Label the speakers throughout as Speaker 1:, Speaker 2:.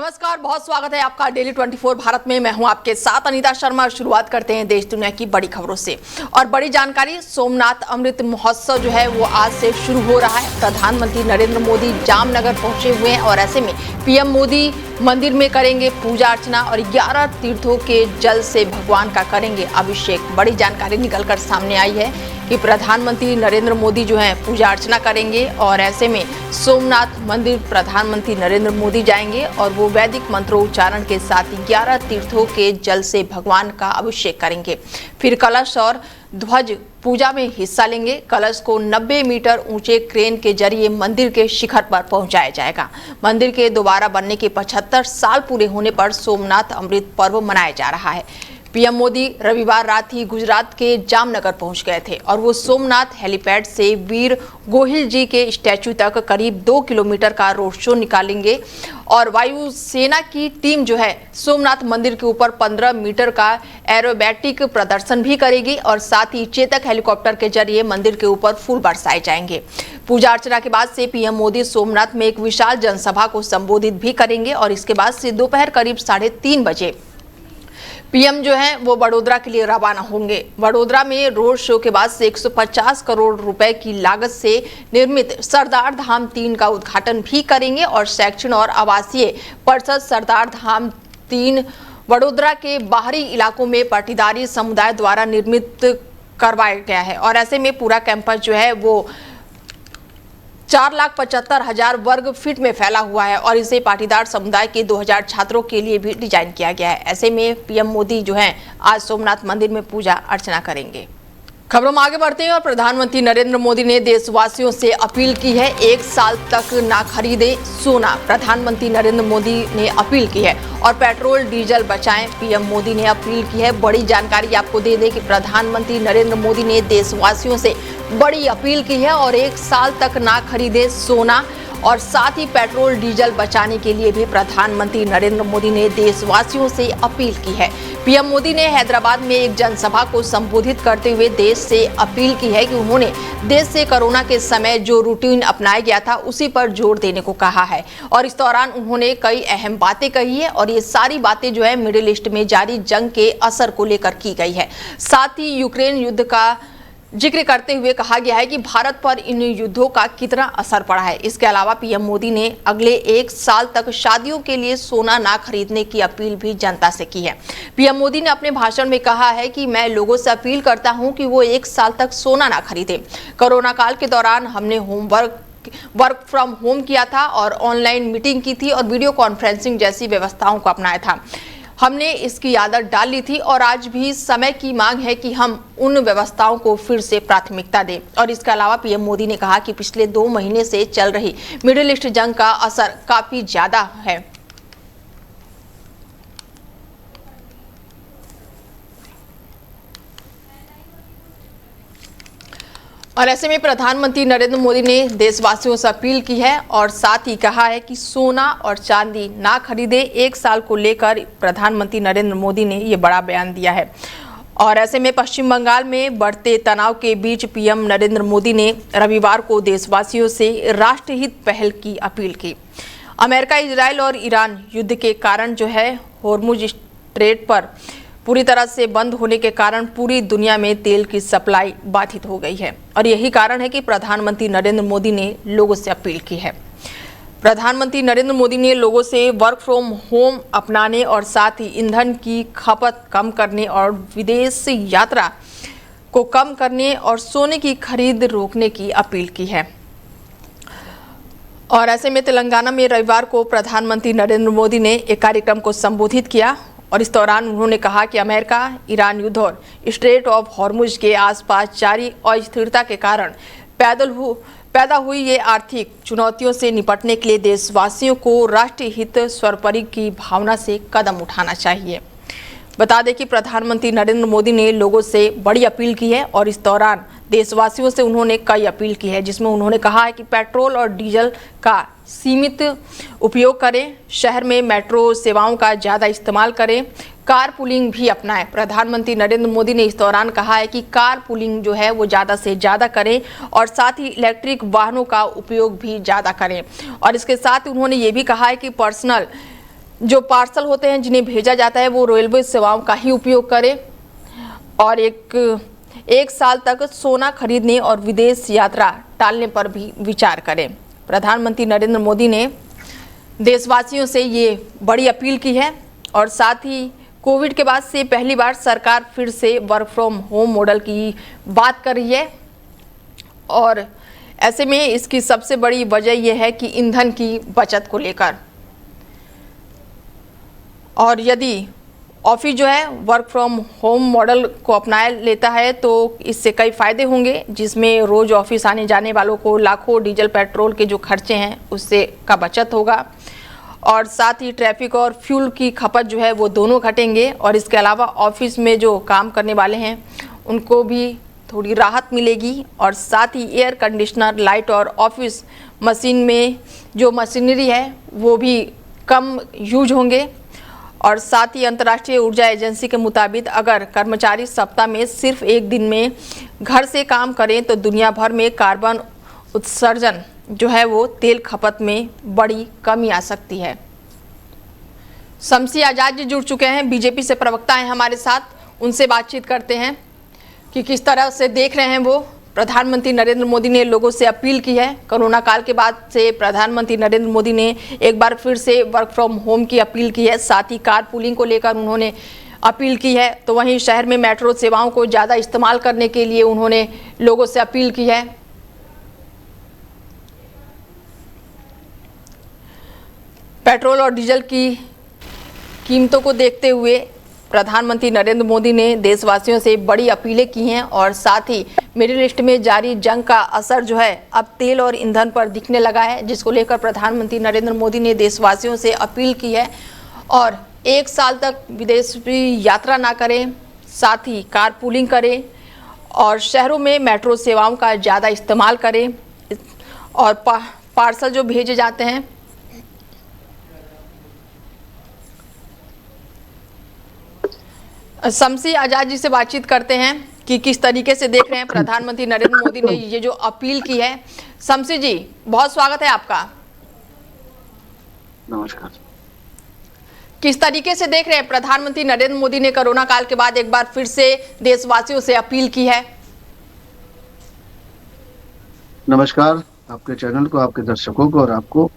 Speaker 1: नमस्कार, बहुत स्वागत है आपका डेली 24 भारत में। मैं हूं आपके साथ अनीता शर्मा। शुरुआत करते हैं देश दुनिया की बड़ी खबरों से और बड़ी जानकारी। सोमनाथ अमृत महोत्सव जो है वो आज से शुरू हो रहा है। प्रधानमंत्री नरेंद्र मोदी जामनगर पहुंचे हुए हैं और ऐसे में पीएम मोदी मंदिर में करेंगे पूजा अर्चना और 11 तीर्थों के जल से भगवान का करेंगे अभिषेक। बड़ी जानकारी निकलकर सामने आई है कि प्रधानमंत्री नरेंद्र मोदी जो है पूजा अर्चना करेंगे और ऐसे में सोमनाथ मंदिर प्रधानमंत्री नरेंद्र मोदी जाएंगे और वो वैदिक मंत्रोच्चारण के साथ 11 तीर्थों के जल से भगवान का अभिषेक करेंगे। फिर कलश और ध्वज पूजा में हिस्सा लेंगे। कलश को 90 मीटर ऊंचे क्रेन के जरिए मंदिर के शिखर पर पहुंचाया जाएगा। मंदिर के दोबारा बनने के 75 साल पूरे होने पर सोमनाथ अमृत पर्व मनाया जा रहा है। पीएम मोदी रविवार रात ही गुजरात के जामनगर पहुंच गए थे और वो सोमनाथ हेलीपैड से वीर गोहिल जी के स्टैचू तक करीब 2 किलोमीटर का रोड शो निकालेंगे और वायुसेना की टीम जो है सोमनाथ मंदिर के ऊपर 15 मीटर का एरोबैटिक प्रदर्शन भी करेगी और साथ ही चेतक हेलीकॉप्टर के जरिए मंदिर के ऊपर फूल बरसाए जाएंगे। पूजा अर्चना के बाद से पीएम मोदी सोमनाथ में एक विशाल जनसभा को संबोधित भी करेंगे और इसके बाद से दोपहर करीब 3:30 बजे पीएम जो है वो वडोदरा के लिए रवाना होंगे। वडोदरा में रोड शो के बाद से 150 करोड़ रुपए की लागत से निर्मित सरदार धाम 3 का उद्घाटन भी करेंगे और शैक्षणिक और आवासीय परिषद सरदार धाम 3 वडोदरा के बाहरी इलाकों में पाटीदारी समुदाय द्वारा निर्मित करवाया गया है और ऐसे में पूरा कैंपस जो है वो 4,75,000 वर्ग फीट में फैला हुआ है और इसे पाटीदार समुदाय के 2000 छात्रों के लिए भी डिजाइन किया गया है। ऐसे में पीएम मोदी जो हैं आज सोमनाथ मंदिर में पूजा अर्चना करेंगे। खबरों में आगे बढ़ते हैं और प्रधानमंत्री नरेंद्र मोदी ने देशवासियों से अपील की है, 1 साल तक ना खरीदे सोना। प्रधानमंत्री नरेंद्र मोदी ने अपील की है और पेट्रोल डीजल बचाएं। पीएम मोदी ने अपील की है। बड़ी जानकारी आपको दे दें कि प्रधानमंत्री नरेंद्र मोदी ने देशवासियों से बड़ी अपील की है और 1 साल तक ना खरीदे सोना और साथ ही पेट्रोल डीजल बचाने के लिए भी प्रधानमंत्री नरेंद्र मोदी ने देशवासियों से अपील की है। पीएम मोदी ने हैदराबाद में एक जनसभा को संबोधित करते हुए देश से अपील की है कि उन्होंने देश से कोरोना के समय जो रूटीन अपनाया गया था उसी पर जोर देने को कहा है और इस दौरान उन्होंने कई अहम बातें कही है और ये सारी बातें जो है मिडिल ईस्ट में जारी जंग के असर को लेकर की गई है। साथ ही यूक्रेन युद्ध का जिक्र करते हुए कहा गया है कि भारत पर इन युद्धों का कितना असर पड़ा है। इसके अलावा पीएम मोदी ने अगले 1 साल तक शादियों के लिए सोना ना खरीदने की अपील भी जनता से की है। पीएम मोदी ने अपने भाषण में कहा है कि मैं लोगों से अपील करता हूं कि वो 1 साल तक सोना ना खरीदें। कोरोना काल के दौरान हमने वर्क फ्रॉम होम किया था और ऑनलाइन मीटिंग की थी और वीडियो कॉन्फ्रेंसिंग जैसी व्यवस्थाओं को अपनाया था। हमने इसकी आदत डाल ली थी और आज भी समय की मांग है कि हम उन व्यवस्थाओं को फिर से प्राथमिकता दें। और इसके अलावा पीएम मोदी ने कहा कि पिछले 2 महीने से चल रही मिडिल ईस्ट जंग का असर काफी ज्यादा है। और ऐसे में प्रधानमंत्री नरेंद्र मोदी ने देशवासियों से अपील की है और साथ ही कहा है कि सोना और चांदी ना खरीदे। 1 साल को लेकर प्रधानमंत्री नरेंद्र मोदी ने ये बड़ा बयान दिया है और ऐसे में पश्चिम बंगाल में बढ़ते तनाव के बीच पीएम नरेंद्र मोदी ने रविवार को देशवासियों से राष्ट्रहित पहल की अपील की। अमेरिका, इजराइल और ईरान युद्ध के कारण जो है होर्मुज स्ट्रेट पर पूरी तरह से बंद होने के कारण पूरी दुनिया में तेल की सप्लाई बाधित हो गई है और यही कारण है कि प्रधानमंत्री नरेंद्र मोदी ने लोगों से अपील की है। प्रधानमंत्री नरेंद्र मोदी ने लोगों से वर्क फ्रॉम होम अपनाने और साथ ही ईंधन की खपत कम करने और विदेश यात्रा को कम करने और सोने की खरीद रोकने की अपील की है। और ऐसे में तेलंगाना में रविवार को प्रधानमंत्री नरेंद्र मोदी ने एक कार्यक्रम को संबोधित किया और इस दौरान उन्होंने कहा कि अमेरिका ईरान युद्ध और स्ट्रेट ऑफ हॉर्मुज के आसपास जारी अस्थिरता के कारण पैदा हुई ये आर्थिक चुनौतियों से निपटने के लिए देशवासियों को राष्ट्रीय हित सर्वोपरि की भावना से कदम उठाना चाहिए। बता दें कि प्रधानमंत्री नरेंद्र मोदी ने लोगों से बड़ी अपील की है और इस दौरान देशवासियों से उन्होंने कई अपील की है जिसमें उन्होंने कहा है कि पेट्रोल और डीजल का सीमित उपयोग करें, शहर में मेट्रो सेवाओं का ज़्यादा इस्तेमाल करें, कार पुलिंग भी अपनाएं। प्रधानमंत्री नरेंद्र मोदी ने इस दौरान कहा है कि कार पुलिंग जो है वो ज़्यादा से ज़्यादा करें और साथ ही इलेक्ट्रिक वाहनों का उपयोग भी ज़्यादा करें और इसके साथ उन्होंने ये भी कहा है कि पर्सनल जो पार्सल होते हैं जिन्हें भेजा जाता है वो रेलवे सेवाओं का ही उपयोग करें और एक साल तक सोना खरीदने और विदेश यात्रा टालने पर भी विचार करें। प्रधानमंत्री नरेंद्र मोदी ने देशवासियों से ये बड़ी अपील की है और साथ ही कोविड के बाद से पहली बार सरकार फिर से वर्क फ्रॉम होम मॉडल की बात कर रही है और ऐसे में इसकी सबसे बड़ी वजह यह है कि ईंधन की बचत को लेकर। और यदि ऑफिस जो है वर्क फ्रॉम होम मॉडल को अपना लेता है तो इससे कई फायदे होंगे, जिसमें रोज ऑफिस आने जाने वालों को लाखों डीजल पेट्रोल के जो खर्चे हैं उससे का बचत होगा और साथ ही ट्रैफिक और फ्यूल की खपत जो है वो दोनों घटेंगे और इसके अलावा ऑफिस में जो काम करने वाले हैं उनको भी थोड़ी राहत मिलेगी और साथ ही एयर कंडीशनर, लाइट और ऑफिस मशीन में जो मशीनरी है वो भी कम यूज होंगे और साथ ही अंतर्राष्ट्रीय ऊर्जा एजेंसी के मुताबिक अगर कर्मचारी सप्ताह में सिर्फ एक दिन में घर से काम करें तो दुनिया भर में कार्बन उत्सर्जन जो है वो तेल खपत में बड़ी कमी आ सकती है। शमसी आजाद जी जुड़ चुके हैं, बीजेपी से प्रवक्ता हैं हमारे साथ, उनसे बातचीत करते हैं कि किस तरह से देख रहे हैं वो। प्रधानमंत्री नरेंद्र मोदी ने लोगों से अपील की है, कोरोना काल के बाद से प्रधानमंत्री नरेंद्र मोदी ने एक बार फिर से वर्क फ्रॉम होम की अपील की है, साथ ही कार पूलिंग को लेकर उन्होंने अपील की है। तो वहीं शहर में मेट्रो सेवाओं को ज़्यादा इस्तेमाल करने के लिए उन्होंने लोगों से अपील की है। पेट्रोल और डीजल की कीमतों को देखते हुए प्रधानमंत्री नरेंद्र मोदी ने देशवासियों से बड़ी अपीलें की हैं और साथ ही मिडिल ईस्ट में जारी जंग का असर जो है अब तेल और ईंधन पर दिखने लगा है, जिसको लेकर प्रधानमंत्री नरेंद्र मोदी ने देशवासियों से अपील की है और एक साल तक विदेश की यात्रा ना करें, साथ ही कार पूलिंग करें और शहरों में मेट्रो सेवाओं का ज़्यादा इस्तेमाल करें और पार्सल जो भेजे जाते हैं शमसी आजाद जी से बातचीत करते हैं कि किस तरीके से देख रहे हैं प्रधानमंत्री नरेंद्र मोदी ने ये जो अपील की है। शमसी जी, बहुत स्वागत है आपका।
Speaker 2: नमस्कार।
Speaker 1: किस तरीके से देख रहे हैं प्रधानमंत्री नरेंद्र मोदी ने कोरोना काल के बाद एक बार फिर से देशवासियों से अपील की है?
Speaker 2: नमस्कार आपके चैनल को, आपके दर्शकों को और आपको।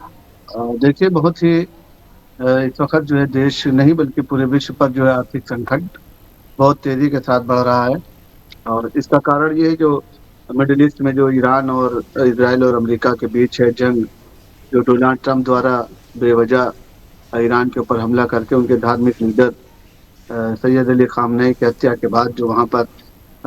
Speaker 2: देखिए, बहुत ही इस वक्त जो है देश नहीं बल्कि पूरे विश्व पर जो है आर्थिक संकट बहुत तेजी के साथ बढ़ रहा है और इसका कारण ये है जो मिडिल ईस्ट में जो ईरान और इजराइल और अमेरिका के बीच है जंग, जो डोनाल्ड ट्रंप द्वारा बेवजह ईरान के ऊपर हमला करके उनके धार्मिक लीडर सैयद अली खामनेई की हत्या के बाद जो वहाँ पर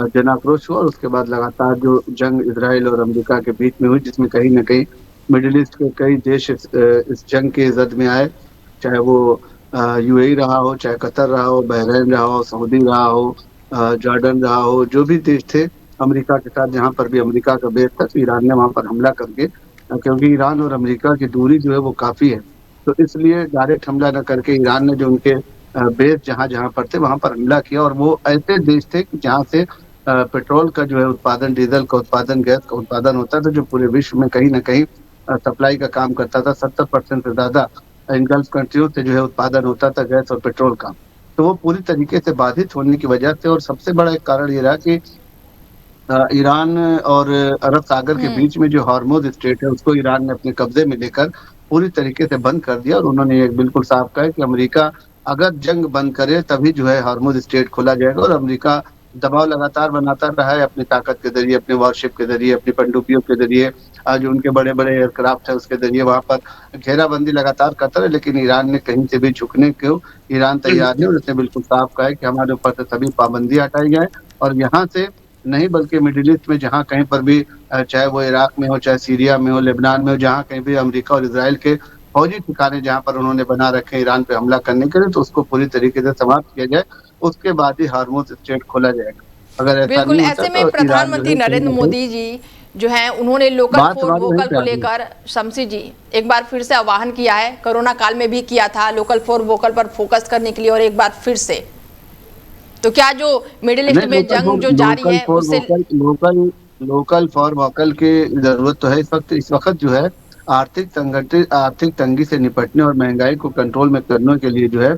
Speaker 2: जन आक्रोश हुआ और उसके बाद लगातार जो जंग इजराइल और अमेरिका के बीच में हुई, जिसमें कहीं ना कहीं मिडिल ईस्ट के कई देश इस जंग के जद में आए, चाहे वो यूएई रहा हो, चाहे कतर रहा हो, बहरीन रहा हो, सऊदी रहा हो, जॉर्डन रहा हो, जो भी देश थे अमेरिका के साथ, जहाँ पर भी अमेरिका का बेस था, तो ईरान ने वहाँ पर हमला करके, क्योंकि ईरान और अमेरिका की दूरी जो है वो काफ़ी है, तो इसलिए डायरेक्ट हमला न करके ईरान ने जो उनके बेस जहाँ जहाँ पर थे वहाँ पर हमला किया और वो ऐसे देश थे कि जहाँ से पेट्रोल का जो है उत्पादन, डीजल का उत्पादन, गैस का उत्पादन होता था, जो पूरे विश्व में कहीं ना कहीं सप्लाई का काम करता था। 70% से ज़्यादा इन गल्फ कंट्रियों से जो है उत्पादन होता था गैस और पेट्रोल का, तो वो पूरी तरीके से बाधित होने की वजह से, और सबसे बड़ा एक कारण ये रहा कि ईरान और अरब सागर के बीच में जो हॉर्मुज स्ट्रेट है उसको ईरान ने अपने कब्जे में लेकर पूरी तरीके से बंद कर दिया और उन्होंने ये बिल्कुल साफ कहा कि अमेरिका अगर जंग बंद करे तभी जो है हॉर्मुज स्ट्रेट खोला जाएगा। और अमेरिका दबाव लगातार बनाता रहा है अपनी ताकत के जरिए, अपने वॉरशिप के जरिए, अपनी पनडुब्बियों के जरिए, आज उनके बड़े बड़े एयरक्राफ्ट है उसके जरिए वहाँ पर घेराबंदी लगातार करता है, लेकिन ईरान ने कहीं से भी झुकने को ईरान तैयार नहीं। और उसने बिल्कुल साफ कहा है कि हमारे ऊपर से सभी पाबंदी हटाई जाए और यहाँ से नहीं बल्कि मिडिल ईस्ट में जहाँ कहीं पर भी, चाहे वो इराक में हो, चाहे सीरिया में हो, लेबनान में हो, जहाँ कहीं भी अमेरिका और इजराइल के फौजी ठिकाने जहाँ पर उन्होंने बना रखे ईरान पे हमला करने के लिए, तो उसको पूरी तरीके से समाप्त किया जाए, उसके बाद ही हॉर्मुज स्ट्रेट खोला जाएगा। अगर ऐसा
Speaker 1: बिल्कुल,
Speaker 2: नहीं
Speaker 1: ऐसे
Speaker 2: होता
Speaker 1: में
Speaker 2: तो
Speaker 1: प्रधानमंत्री नरेंद्र मोदी जी जो है उन्होंने लोकल फॉर वोकल को लेकर, शमसी जी, एक बार फिर से आह्वान किया है, कोरोना काल में भी किया था, लोकल फॉर वोकल पर फोकस करने के लिए, और एक बार फिर से, तो क्या जो मिडिल ईस्ट में जंग जो जारी है उससे
Speaker 2: लोकल फॉर वोकल की जरूरत तो है इस वक्त जो है आर्थिक तंगी से निपटने और महंगाई को कंट्रोल में करने के लिए जो है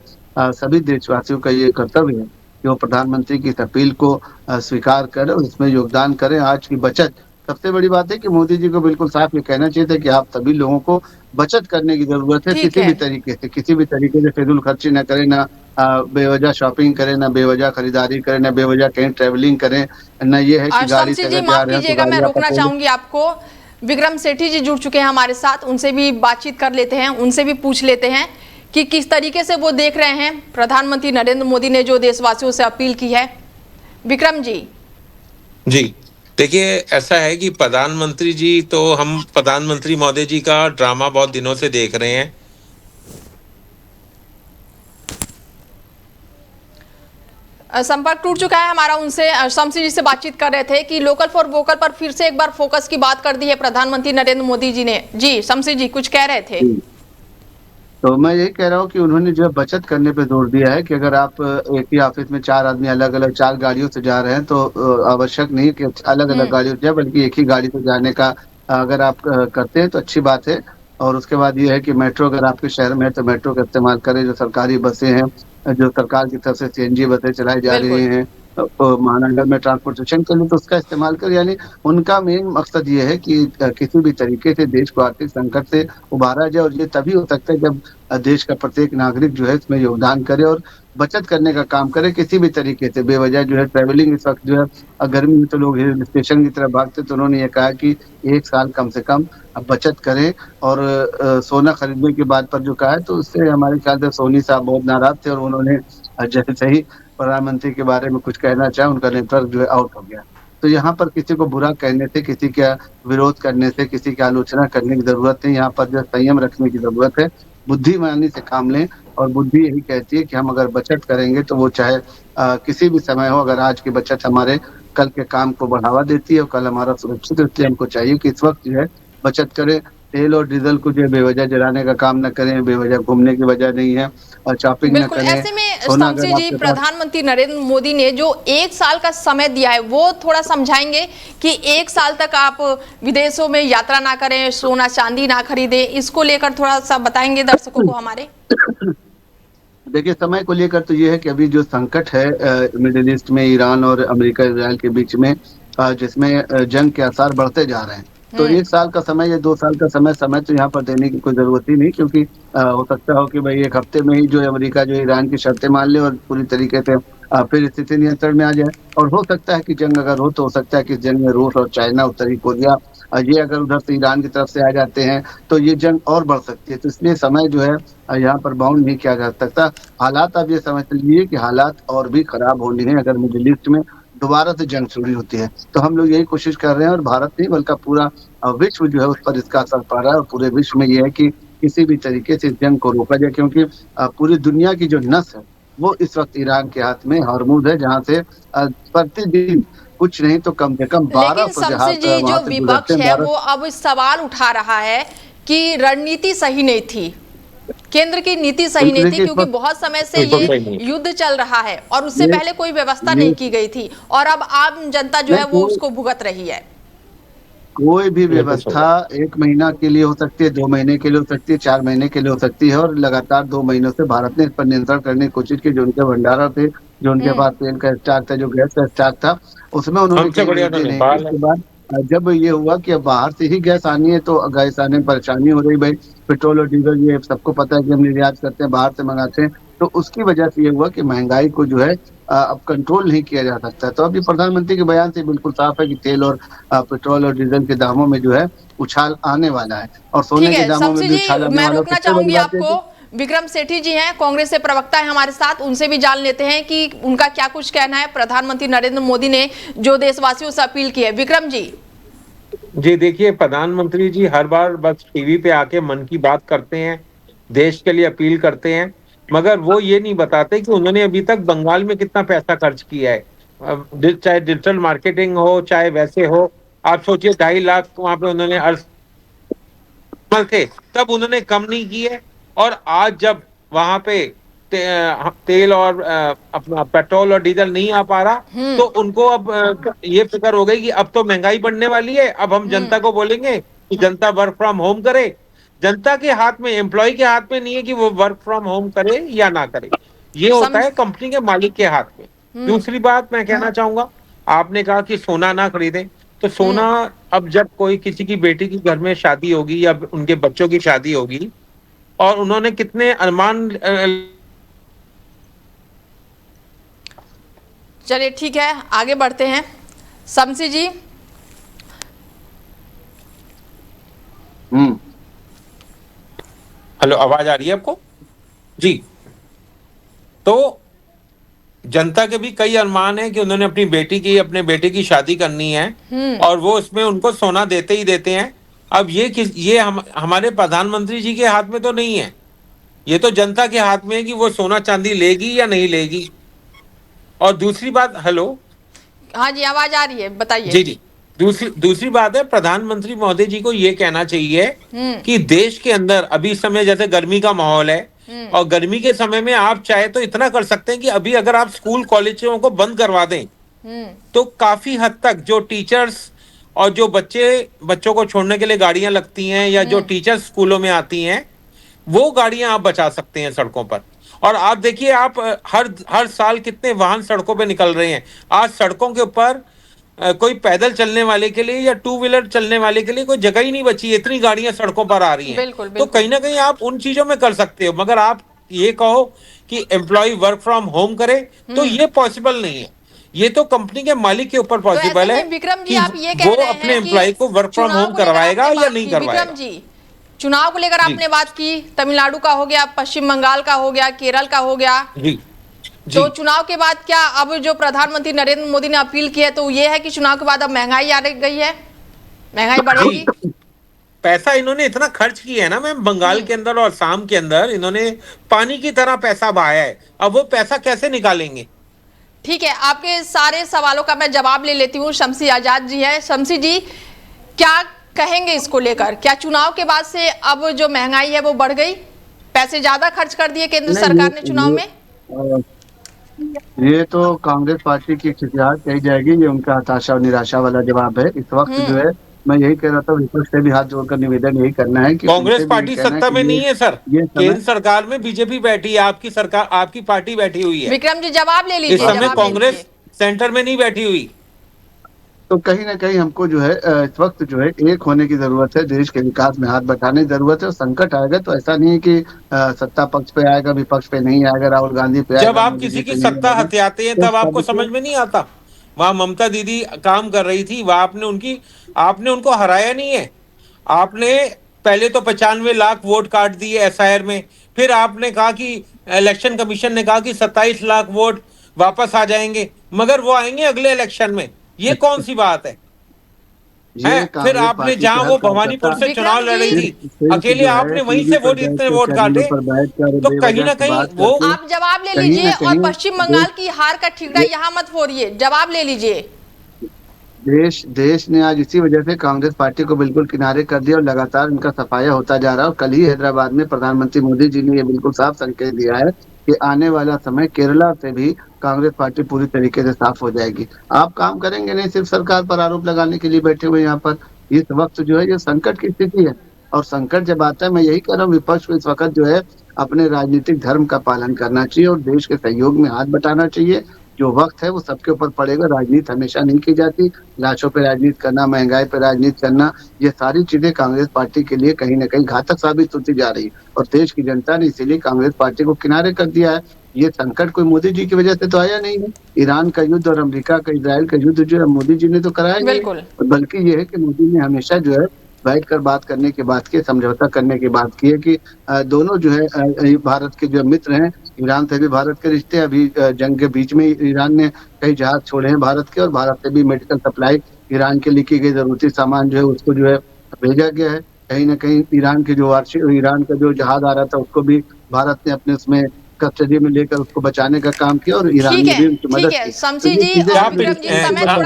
Speaker 2: सभी देशवासियों का ये कर्तव्य है कि वो प्रधानमंत्री की इस अपील को स्वीकार करें और इसमें योगदान करें। आज की बचत सबसे बड़ी बात है कि मोदी जी को बिल्कुल साफ ये कहना चाहिए था कि आप सभी लोगों को बचत करने की ज़रूरत है
Speaker 1: ठीक है।
Speaker 2: किसी भी तरीके से फिज़ूल खर्ची ना करें, ना बेवज़ह शॉपिंग करें, ना बेवज़ह खरीदारी करें, ना बेवज़ह कहीं ट्रैवलिंग करें, ना ये है कि गाड़ी
Speaker 1: शमसी
Speaker 2: से
Speaker 1: जी
Speaker 2: अगर जा
Speaker 1: माफ
Speaker 2: रहे हैं तो
Speaker 1: कीजिएगा, मैं
Speaker 2: गाड़ी
Speaker 1: रोकना
Speaker 2: आपका
Speaker 1: चाहूंगी आपको। विक्रम सेठी जी जुड़ चुके हैं हमारे साथ, उनसे भी बातचीत कर लेते हैं, उनसे भी पूछ लेते हैं कि किस तरीके से वो देख रहे हैं प्रधानमंत्री नरेंद्र मोदी ने जो देशवासियों से अपील की है। विक्रम जी।
Speaker 3: जी, देखिए ऐसा है कि प्रधानमंत्री जी तो हम प्रधानमंत्री महोदय जी का ड्रामा बहुत दिनों से देख रहे हैं।
Speaker 1: संपर्क टूट चुका है हमारा उनसे। शमसी जी से बातचीत कर रहे थे कि लोकल फॉर वोकल पर फिर से एक बार फोकस की बात कर दी है प्रधानमंत्री नरेंद्र मोदी जी ने। जी शमसी जी कुछ कह रहे थे।
Speaker 2: तो मैं यही कह रहा हूँ कि उन्होंने जो है बचत करने पे जोर दिया है कि अगर आप एक ही ऑफिस में 4 आदमी अलग-अलग 4 गाड़ियों से जा रहे हैं तो आवश्यक नहीं है कि अलग-अलग गाड़ियों से जाएँ, बल्कि एक ही गाड़ी से जाने का अगर आप करते हैं तो अच्छी बात है। और उसके बाद ये है कि मेट्रो अगर आपके शहर में है तो मेट्रो का इस्तेमाल करें, जो सरकारी बसें हैं, जो सरकार की तरफ से सीएनजी बसें चलाई जा रही
Speaker 1: बिल्कुल।
Speaker 2: हैं महानगर में ट्रांसपोर्टेशन के लिए, तो उसका इस्तेमाल करें। यानी उनका मेन मकसद ये है कि किसी भी तरीके से देश को आर्थिक संकट से उबारा जाए और ये तभी हो सकता है जब देश का प्रत्येक नागरिक जो है इसमें योगदान करे और बचत करने का काम करे किसी भी तरीके से। बेवजह जो है ट्रैवलिंग इस वक़्त जो है गर्मी में तो लोग हिल स्टेशन की तरफ भागते, तो उन्होंने ये कहा कि 1 साल कम से कम बचत करें और सोना खरीदने की बात पर जो कहा है, तो उससे हमारे ख्याल से सोनी साहब बहुत नाराज़ थे और उन्होंने जैसे ही प्रधानमंत्री के बारे में कुछ कहना चाहा, उनका नेटवर्क जो है आउट हो गया। तो यहाँ पर किसी को बुरा कहने से, किसी का विरोध करने से, किसी की आलोचना करने की ज़रूरत नहीं, यहाँ पर जो है संयम रखने की ज़रूरत है। बुद्धिमानी से काम लें और बुद्धि यही कहती है कि हम अगर बचत करेंगे तो वो चाहे किसी भी समय हो, अगर आज की बचत हमारे कल के काम को बढ़ावा देती है और कल हमारा सुरक्षित, इसलिए हमको चाहिए कि इस वक़्त जो है बचत करें। तेल और डीज़ल को जो है बेवजह जलाने का काम ना करें, बेवजह घूमने की वजह नहीं है और शॉपिंग ना
Speaker 1: बिल्कुल।
Speaker 2: करें।
Speaker 1: ऐसे में
Speaker 2: सोना
Speaker 1: शमसी
Speaker 2: अगर
Speaker 1: जी
Speaker 2: आपके पास
Speaker 1: प्रधानमंत्री नरेंद्र मोदी ने जो 1 साल का समय दिया है वो थोड़ा समझाएंगे कि 1 साल तक आप विदेशों में यात्रा ना करें, सोना चांदी ना खरीदें, इसको लेकर थोड़ा सा बताएंगे दर्शकों को हमारे।
Speaker 2: देखिए, समय को लेकर तो ये है कि अभी जो संकट है मिडिल ईस्ट में ईरान और अमेरिका इज़राइल के बीच में जिसमें जंग के आसार बढ़ते जा रहे हैं। तो 1 साल का समय या 2 साल का समय तो यहाँ पर देने की कोई ज़रूरत ही नहीं, क्योंकि हो सकता हो कि भई 1 हफ्ते में ही जो है अमेरिका जो ईरान की शर्तें मान ले और पूरी तरीके से फिर स्थिति नियंत्रण में आ जाए। और हो सकता है कि जंग अगर हो तो हो सकता है कि इस जंग में रूस और चाइना, उत्तरी कोरिया ये अगर उधर से ईरान की तरफ से आ जाते हैं तो ये जंग और बढ़ सकती है। तो इसलिए समय जो है यहाँ पर बाउंड नहीं किया जा सकता। हालात आप ये समझ लीजिए कि हालात और भी खराब होने हैं अगर मिडिल ईस्ट में दोबारा से जंग शुरू होती है। तो हम लोग यही कोशिश कर रहे हैं और भारत नहीं बल्कि पूरा विश्व जो है उस पर इसका असर पड़ रहा है और पूरे विश्व में ये है कि किसी भी तरीके से इस जंग को रोका जाए, क्योंकि पूरी दुनिया की जो नस है वो इस वक़्त ईरान के हाथ में हॉर्मुज़ है, जहाँ से प्रतिदिन कुछ नहीं तो कम से कम 12
Speaker 1: लेकिन शमसी जी जो विपक्ष है वो अब सवाल उठा रहा है कि रणनीति सही नहीं थी, केंद्र की नीति सही नहीं थी, क्योंकि बहुत समय से ये युद्ध चल रहा है और उससे पहले कोई व्यवस्था नहीं की गई थी और अब आम जनता जो है वो उसको भुगत रही है।
Speaker 2: कोई भी व्यवस्था 1 महीना के लिए हो सकती है, 2 महीने के लिए हो सकती है, 4 महीने के लिए हो सकती है और लगातार 2 महीनों से भारत ने इस पर नियंत्रण करने की कोशिश की। जो उनके भंडारण थे, जो उनके पास तेल का स्टॉक था, जो गैस का स्टॉक था, उसमें उन्होंने कहीं वृद्धि नहीं की। उसके बाद जब ये हुआ कि अब बाहर से ही गैस आनी है तो गैस आने में परेशानी हो रही। भाई पेट्रोल और डीजल ये सबको पता है कि हम निर्यात करते हैं, बाहर से मंगाते हैं, तो उसकी वजह से ये हुआ कि महंगाई को जो है अब कंट्रोल नहीं किया जा सकता। तो अभी प्रधानमंत्री के बयान से बिल्कुल साफ है कि तेल और पेट्रोल और डीजल के दामों में जो है उछाल आने वाला है और सोने के दामों में भी उछाल आने वाला है।
Speaker 1: मैं रोकना चाहूंगी आपको। विक्रम सेठी जी हैं, कांग्रेस से प्रवक्ता है हमारे साथ, उनसे भी जान लेते हैं कि उनका क्या कुछ कहना है प्रधानमंत्री नरेंद्र मोदी ने जो देशवासियों से अपील की है। विक्रम जी।
Speaker 3: जी देखिए, प्रधानमंत्री जी हर बार बस टीवी पे आके मन की बात करते हैं, देश के लिए अपील करते हैं, मगर वो ये नहीं बताते कि उन्होंने अभी तक बंगाल में कितना पैसा खर्च किया है। चाहे डिजिटल मार्केटिंग हो, चाहे वैसे हो, आप सोचिए 2.5 लाख वहां पे उन्होंने अर्ज थे, तब उन्होंने कम नहीं की है। और आज जब वहां पे तेल और अपना पेट्रोल और डीजल नहीं आ पा रहा तो उनको अब ये फिक्र हो गई कि अब तो महंगाई बढ़ने वाली है, अब हम जनता को बोलेंगे कि जनता वर्क फ्रॉम होम करे। जनता के हाथ में, एम्प्लॉय के हाथ में नहीं है कि वो वर्क फ्रॉम होम करे या ना करे, ये होता है कंपनी के मालिक के हाथ में। दूसरी बात मैं कहना चाहूंगा, आपने कहा कि सोना ना खरीदें, तो सोना अब जब कोई किसी की बेटी की घर में शादी होगी या उनके बच्चों की शादी होगी और उन्होंने कितने अरमान
Speaker 1: चलिए ठीक है, आगे बढ़ते हैं। शमसी जी।
Speaker 3: हेलो, आवाज आ रही है आपको? जी। तो जनता के भी कई अरमान है कि उन्होंने अपने बेटे की शादी करनी है और वो उसमें उनको सोना देते ही देते हैं। अब ये हमारे प्रधानमंत्री जी के हाथ में तो नहीं है, ये तो जनता के हाथ में है कि वो सोना चांदी लेगी या नहीं लेगी। और दूसरी बात, हेलो,
Speaker 1: हाँ जी, आवाज आ रही है, बताइए।
Speaker 3: जी जी। दूसरी बात है, प्रधानमंत्री महोदय जी को ये कहना चाहिए कि देश के अंदर अभी इस समय जैसे गर्मी का माहौल है और गर्मी के समय में आप चाहे तो इतना कर सकते हैं कि अभी अगर आप स्कूल कॉलेजों को बंद करवा दें तो काफी हद तक जो टीचर्स और जो बच्चों को छोड़ने के लिए गाड़ियां लगती हैं या जो टीचर्स स्कूलों में आती हैं, वो गाड़ियां आप बचा सकते हैं सड़कों पर। और आप देखिए, आप हर साल कितने वाहन सड़कों पे निकल रहे हैं। आज सड़कों के ऊपर कोई पैदल चलने वाले के लिए या टू व्हीलर चलने वाले के लिए कोई जगह ही नहीं बची, इतनी गाड़ियां सड़कों पर आ रही हैं।
Speaker 1: बिल्कुल,
Speaker 3: तो कहीं ना कहीं आप उन चीजों में कर सकते हो, मगर आप ये कहो कि एम्प्लॉय वर्क फ्रॉम होम करे तो ये पॉसिबल नहीं है। ये तो कंपनी के मालिक के ऊपर पॉसिबल है
Speaker 1: विक्रम जी,
Speaker 3: कि
Speaker 1: आप ये कह
Speaker 3: वो
Speaker 1: रहे हैं
Speaker 3: अपने एम्प्लॉय को वर्क फ्रॉम होम करवाएगा या नहीं करवाएगा।
Speaker 1: विक्रम जी, चुनाव को लेकर आपने बात की, तमिलनाडु का हो गया, पश्चिम बंगाल का हो गया, केरल का हो गया।
Speaker 3: जी।
Speaker 1: तो चुनाव के बाद क्या अब जो प्रधानमंत्री नरेंद्र मोदी ने अपील की है तो ये है कि चुनाव के बाद अब महंगाई आ गई है, महंगाई बढ़ेगी?
Speaker 3: पैसा इन्होंने इतना खर्च किया है ना मैम, बंगाल के अंदर और असम के अंदर इन्होंने पानी की तरह पैसा बहाया है, अब वो पैसा कैसे निकालेंगे?
Speaker 1: ठीक है, आपके सारे सवालों का मैं जवाब ले लेती हूँ। शमसी आजाद जी है। शमसी जी, क्या कहेंगे इसको लेकर? क्या चुनाव के बाद से अब जो महंगाई है वो बढ़ गई, पैसे ज्यादा खर्च कर दिए केंद्र सरकार ने चुनाव में?
Speaker 2: ये तो कांग्रेस पार्टी की खिसियात कही जाएगी, ये उनका हताशा और निराशा वाला जवाब है। इस वक्त जो है मैं यही कह रहा था, विपक्ष से भी हाथ जोड़कर निवेदन यही करना है कि
Speaker 3: कांग्रेस पार्टी सत्ता में नहीं है सर, केंद्र सरकार में बीजेपी बैठी है, आपकी सरकार, आपकी पार्टी बैठी हुई है।
Speaker 1: विक्रम जी जवाब ले लीजिए।
Speaker 3: इस समय कांग्रेस सेंटर में नहीं बैठी हुई।
Speaker 2: तो कहीं ना कहीं हमको जो है इस वक्त जो है एक होने की जरूरत है, देश के विकास में हाथ बटाने की जरूरत है। और संकट आएगा तो ऐसा नहीं है कि सत्ता पक्ष पे आएगा, विपक्ष पे नहीं आएगा, राहुल गांधी पे आएगा।
Speaker 3: जब आप किसी की सत्ता हथियाते हैं तब आपको समझ में नहीं आता। वहां ममता दीदी काम कर रही थी, वहां आपने उनको हराया नहीं है। आपने पहले तो 95 लाख वोट काट दिए एसआईआर में, फिर आपने कहा कि इलेक्शन कमीशन ने कहा कि 27 लाख वोट वापस आ जाएंगे, मगर वो आएंगे अगले इलेक्शन में। ये कौन सी बात है? फिर आपने जहां वो भवानीपुर से चुनाव लड़ रही थी अकेले, आपने वहीं से इतने वोट काटे। तो कहीं ना कहीं वो
Speaker 1: आप जवाब ले लीजिए और पश्चिम बंगाल की हार का ठिकरा यहाँ मत फोड़िए, जवाब ले लीजिए।
Speaker 2: देश ने आज इसी वजह से कांग्रेस पार्टी को बिल्कुल किनारे कर दिया और लगातार इनका सफाया होता जा रहा है। और कल ही हैदराबाद में प्रधानमंत्री मोदी जी ने ये बिल्कुल साफ संकेत दिया है कि आने वाला समय केरला से भी कांग्रेस पार्टी पूरी तरीके से साफ हो जाएगी। आप काम करेंगे नहीं, सिर्फ सरकार पर आरोप लगाने के लिए बैठे हुए यहाँ पर। इस वक्त जो है ये संकट की स्थिति है, और संकट जब आता है, मैं यही कह रहा हूँ, विपक्ष को इस वक्त जो है अपने राजनीतिक धर्म का पालन करना चाहिए और देश के सहयोग में हाथ बटाना चाहिए। जो वक्त है वो सबके ऊपर पड़ेगा। राजनीति हमेशा नहीं की जाती, लाशों पे राजनीति करना, महंगाई पे राजनीति करना, ये सारी चीजें कांग्रेस पार्टी के लिए कहीं ना कहीं घातक साबित होती जा रही है। और देश की जनता ने इसीलिए कांग्रेस पार्टी को किनारे कर दिया है। ये संकट कोई मोदी जी की वजह से तो आया नहीं है। ईरान का युद्ध और अमेरिका का इजराइल का युद्ध जो है मोदी जी ने तो कराया नहीं, बल्कि ये है कि मोदी ने हमेशा जो है बैठकर बात करने की बात की, समझौता करने की बात की है कि दोनों जो है भारत के जो मित्र हैं, ईरान से भी भारत के रिश्ते, अभी जंग के बीच में ईरान ने कई जहाज छोड़े हैं भारत के, और भारत से भी मेडिकल सप्लाई ईरान के लिए की गई जरूरती सामान जो है उसको जो है भेजा गया है। कहीं ना कहीं ईरान का जो जहाज आ रहा था उसको भी भारत ने अपने उसमें कस्टडी में लेकर उसको बचाने का काम किया और ईरान ने भी उनकी मदद की।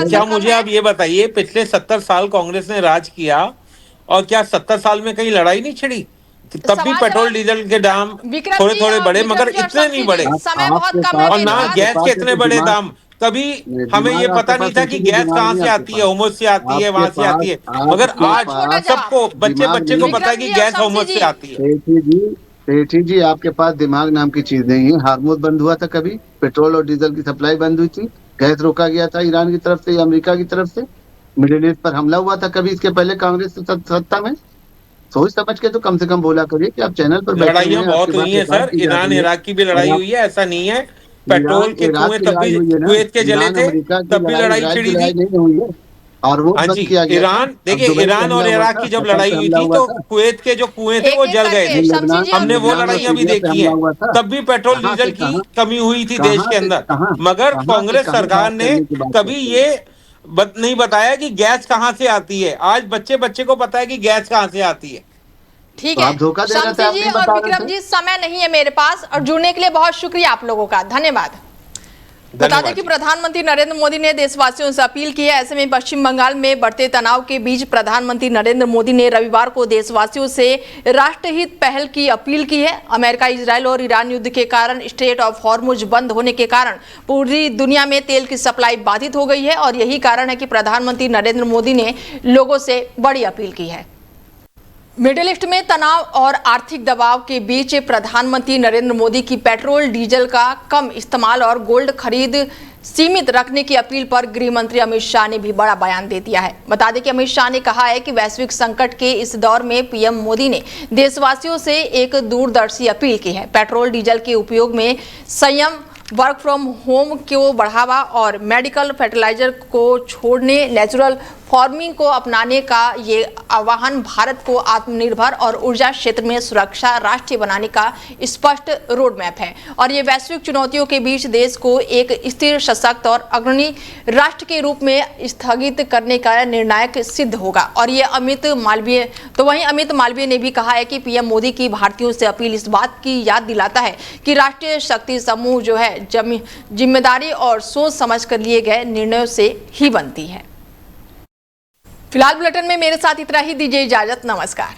Speaker 3: क्या मुझे आप ये बताइए, पिछले 70 साल कांग्रेस ने राज किया और क्या 70 साल में कहीं लड़ाई नहीं छिड़ी? तब भी पेट्रोल डीजल के दाम थोड़े थोड़े बढ़े, मगर इतने नहीं बढ़े,
Speaker 1: समय बहुत कम है,
Speaker 3: और ना गैस के इतने बड़े दाम। कभी
Speaker 2: नहीं,
Speaker 3: हमें ये
Speaker 2: दिमाग
Speaker 3: पता
Speaker 2: आपके
Speaker 3: नहीं
Speaker 2: पास
Speaker 3: था
Speaker 2: एक
Speaker 3: कि
Speaker 2: ही
Speaker 3: गैस
Speaker 2: दिमाग
Speaker 3: कहाँ
Speaker 2: नहीं
Speaker 3: से
Speaker 2: आपके
Speaker 3: आती है,
Speaker 2: पास।
Speaker 3: होमस से आती है,
Speaker 2: आपके
Speaker 3: वहां से आती है, मगर
Speaker 2: आपके
Speaker 3: आज
Speaker 1: छोटा
Speaker 2: पास
Speaker 3: सबको बच्चे
Speaker 2: दिमाग
Speaker 3: बच्चे को
Speaker 2: नहीं
Speaker 3: पता है
Speaker 1: विक्रम
Speaker 3: कि
Speaker 1: जी और
Speaker 3: गैस
Speaker 1: शमसी
Speaker 3: होमस से
Speaker 1: जी।
Speaker 3: आती है।
Speaker 2: सेठी जी आपके पास दिमाग नाम की चीज नहीं है। हार्मोज बंद हुआ था कभी, पेट्रोल और डीजल की सप्लाई बंद हुई थी, गैस रोका गया था ईरान की तरफ से या अमेरिका की तरफ से, मिडिल ईस्ट पर हमला हुआ था कभी इसके पहले कांग्रेस की सत्ता में। सोच समझ के तो कम से कम बोला करिए कि आप चैनल पर बैठे हुए
Speaker 3: लड़ाइयाँ
Speaker 2: हैं, आपकी
Speaker 3: बहुत हुई
Speaker 2: बात
Speaker 3: हैं
Speaker 2: रिकॉर्ड
Speaker 3: सर,
Speaker 2: की जा
Speaker 3: ईरान
Speaker 2: रही है
Speaker 3: इराक की भी
Speaker 2: और
Speaker 3: लड़ाई
Speaker 2: आप
Speaker 3: हुई है, ऐसा नहीं है।
Speaker 2: ईरान
Speaker 3: पेट्रोल के
Speaker 2: इराक
Speaker 3: कुएं
Speaker 2: की
Speaker 3: तब
Speaker 2: लड़ाई
Speaker 3: भी
Speaker 2: हुई है ना,
Speaker 3: कुवैत के जले
Speaker 2: ईरान
Speaker 3: थे,
Speaker 2: अमेरिका की
Speaker 3: तब भी
Speaker 2: लड़ाई,
Speaker 3: लड़ाई
Speaker 2: इसराइल की
Speaker 3: छिड़ी थी।
Speaker 2: लड़ाई नहीं हुई है। हार्मोज
Speaker 3: हाँ जी,
Speaker 2: बंद किया गया था,
Speaker 3: ईरान
Speaker 2: अब
Speaker 3: देखिए,
Speaker 2: दुबई पे
Speaker 3: ईरान और
Speaker 2: हमला हुआ
Speaker 3: इराक
Speaker 2: था,
Speaker 3: की जब
Speaker 2: कतर
Speaker 3: लड़ाई
Speaker 2: पे
Speaker 3: हुई
Speaker 2: हमला
Speaker 3: थी
Speaker 2: हुआ
Speaker 3: तो
Speaker 2: था,
Speaker 3: कुवैत के जो कुएं थे
Speaker 1: एक
Speaker 3: वो
Speaker 1: एक
Speaker 3: जल गए
Speaker 1: करके
Speaker 3: थे।
Speaker 1: शमसी जी और
Speaker 3: हमने वो
Speaker 1: विक्रम
Speaker 2: लुधियाना और
Speaker 1: जी।
Speaker 3: लड़ाइयां भी
Speaker 2: सीरिया पे
Speaker 3: देखी
Speaker 2: हमला
Speaker 3: हैं,
Speaker 2: हुआ था।
Speaker 3: तब भी पेट्रोल
Speaker 2: कहाँ से
Speaker 3: डीजल की
Speaker 2: कहाँ,
Speaker 3: कमी हुई थी देश
Speaker 2: कहाँ
Speaker 3: के
Speaker 2: से
Speaker 3: अंदर।
Speaker 2: कहाँ,
Speaker 3: मगर
Speaker 2: कहाँ से
Speaker 3: कांग्रेस
Speaker 2: कहाँ
Speaker 3: सरकार
Speaker 2: बात
Speaker 3: ने
Speaker 2: करने की बात
Speaker 3: कभी
Speaker 2: करते हैं।
Speaker 3: ये नहीं बताया कि गैस कहाँ से आती है। आज बच्चे बच्चे को पता है कि गैस कहाँ से आती है।
Speaker 1: ठीक
Speaker 2: तो
Speaker 1: है
Speaker 2: आप धोखा दे रहे थे,
Speaker 1: शमसी
Speaker 2: आप
Speaker 1: जी
Speaker 2: नहीं
Speaker 1: और
Speaker 2: बता रहे
Speaker 1: विक्रम
Speaker 2: थे।
Speaker 1: जी, समय नहीं है मेरे पास, और जुड़ने के लिए बहुत शुक्रिया आप लोगों का, धन्यवाद। बता दें
Speaker 3: धन्यवाद
Speaker 1: कि
Speaker 3: जी।
Speaker 1: प्रधानमंत्री नरेंद्र मोदी ने देशवासियों से अपील की है। ऐसे में पश्चिम बंगाल में बढ़ते तनाव के बीच प्रधानमंत्री नरेंद्र मोदी ने रविवार को देशवासियों से राष्ट्रहित पहल की अपील की है। अमेरिका, इजरायल और ईरान युद्ध के कारण स्ट्रेट ऑफ हॉर्मुज बंद होने के कारण पूरी दुनिया में तेल की सप्लाई बाधित हो गई है, और यही कारण है कि प्रधानमंत्री नरेंद्र मोदी ने लोगों से बड़ी अपील की है। मिडिल ईस्ट में तनाव और आर्थिक दबाव के बीच प्रधानमंत्री नरेंद्र मोदी की पेट्रोल डीजल का कम इस्तेमाल और गोल्ड खरीद सीमित रखने की अपील पर गृह मंत्री अमित शाह ने भी बड़ा बयान दे दिया है। बता दें कि अमित शाह ने कहा है कि वैश्विक संकट के इस दौर में पीएम मोदी ने देशवासियों से एक दूरदर्शी अपील की है। पेट्रोल डीजल के उपयोग में संयम, वर्क फ्रॉम होम को बढ़ावा और मेडिकल फर्टिलाइजर को छोड़ने, नेचुरल फार्मिंग को अपनाने का ये आह्वान भारत को आत्मनिर्भर और ऊर्जा क्षेत्र में सुरक्षा राष्ट्र बनाने का स्पष्ट रोड मैप है, और ये वैश्विक चुनौतियों के बीच देश को एक स्थिर, सशक्त और अग्रणी राष्ट्र के रूप में स्थगित करने का निर्णायक सिद्ध होगा। और ये वहीं अमित मालवीय ने भी कहा है कि पीएम मोदी की भारतीयों से अपील इस बात की याद दिलाता है कि राष्ट्रीय शक्ति समूह जो है जिम्मेदारी और सोच समझ कर लिए गए निर्णयों से ही बनती है। फिलहाल बुलेटिन में मेरे साथ इतना ही, दीजिए इजाजत, नमस्कार।